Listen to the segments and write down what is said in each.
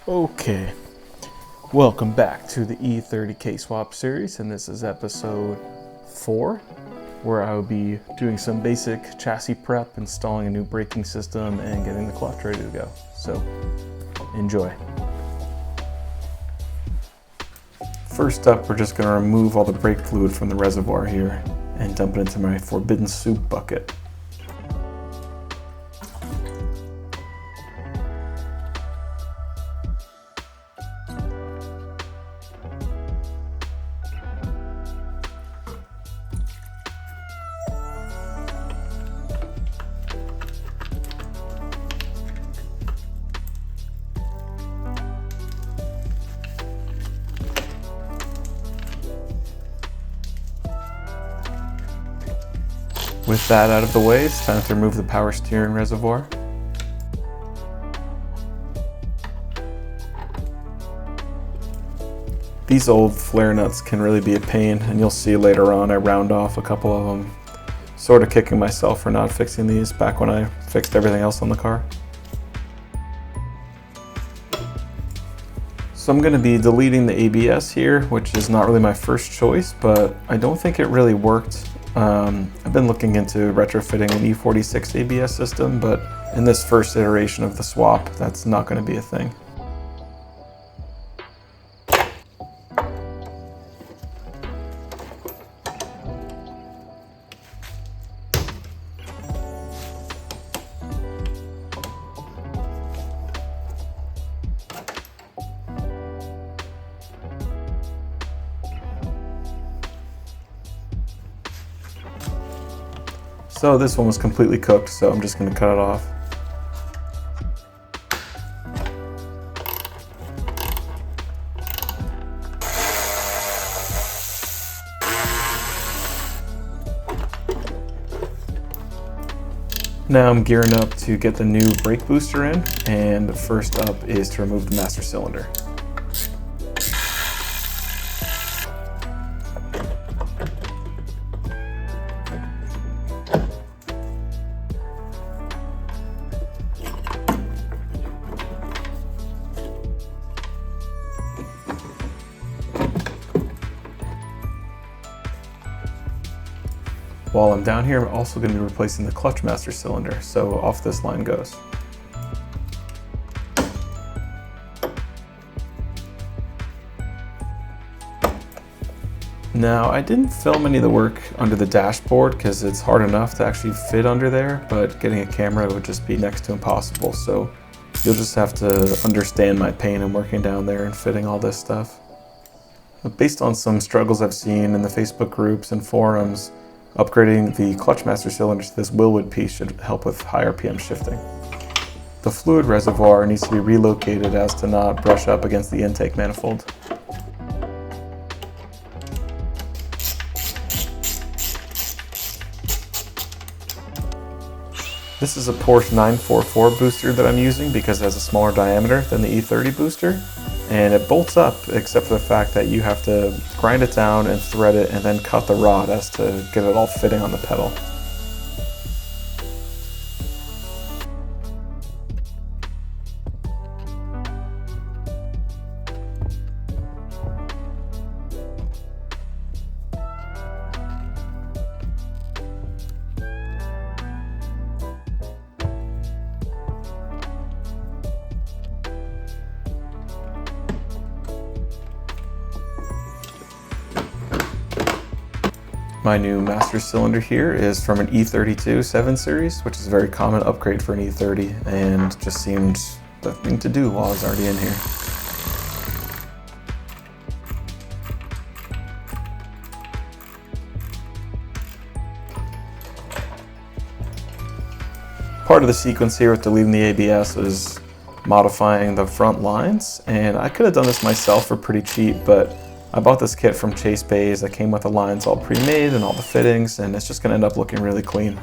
Okay, welcome back to the E30 K-Swap series, and this is episode 4, where I will be doing some basic chassis prep, installing a new braking system, and getting the clutch ready to go. So, enjoy. First up, we're just going to remove all the brake fluid from the reservoir here and dump it into my forbidden soup bucket. With that out of the way, it's time to remove the power steering reservoir. These old flare nuts can really be a pain, and you'll see later on I round off a couple of them, sort of kicking myself for not fixing these back when I fixed everything else on the car. So I'm going to be deleting the ABS here, which is not really my first choice, but I don't think it really worked. I've been looking into retrofitting an E46 ABS system, but in this first iteration of the swap, that's not going to be a thing. So this one was completely cooked, so I'm just going to cut it off. Now I'm gearing up to get the new brake booster in, and first up is to remove the master cylinder. While I'm down here, I'm also going to be replacing the clutch master cylinder, so off this line goes. Now, I didn't film any of the work under the dashboard because it's hard enough to actually fit under there, but getting a camera would just be next to impossible, so you'll just have to understand my pain in working down there and fitting all this stuff. But based on some struggles I've seen in the Facebook groups and forums, upgrading the clutch master cylinder to this Wilwood piece should help with high RPM shifting. The fluid reservoir needs to be relocated as to not brush up against the intake manifold. This is a Porsche 944 booster that I'm using because it has a smaller diameter than the E30 booster, and it bolts up except for the fact that you have to grind it down and thread it and then cut the rod as to get it all fitting on the pedal. My new master cylinder here is from an E32 7 Series, which is a very common upgrade for an E30, and just seemed the thing to do while I was already in here. Part of the sequence here with deleting the ABS was modifying the front lines, and I could have done this myself for pretty cheap, but I bought this kit from Chase Bays that came with the lines all pre-made and all the fittings, and it's just going to end up looking really clean.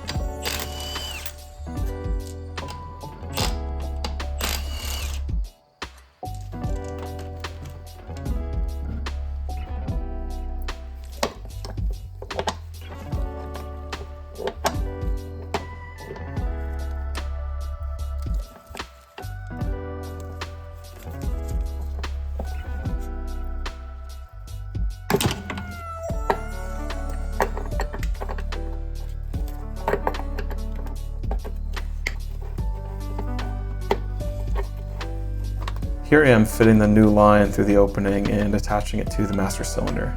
Here I am fitting the new line through the opening and attaching it to the master cylinder.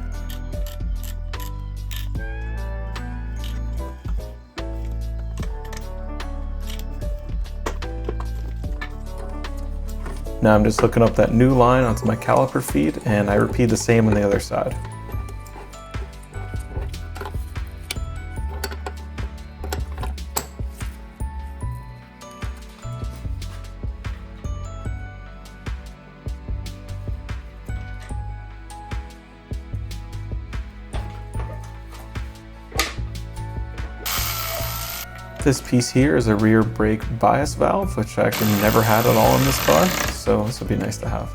Now I'm just hooking up that new line onto my caliper feed, and I repeat the same on the other side. This piece here is a rear brake bias valve, which I actually never had at all in this car, so this would be nice to have.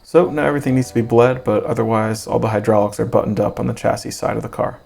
So now everything needs to be bled, but otherwise all the hydraulics are buttoned up on the chassis side of the car.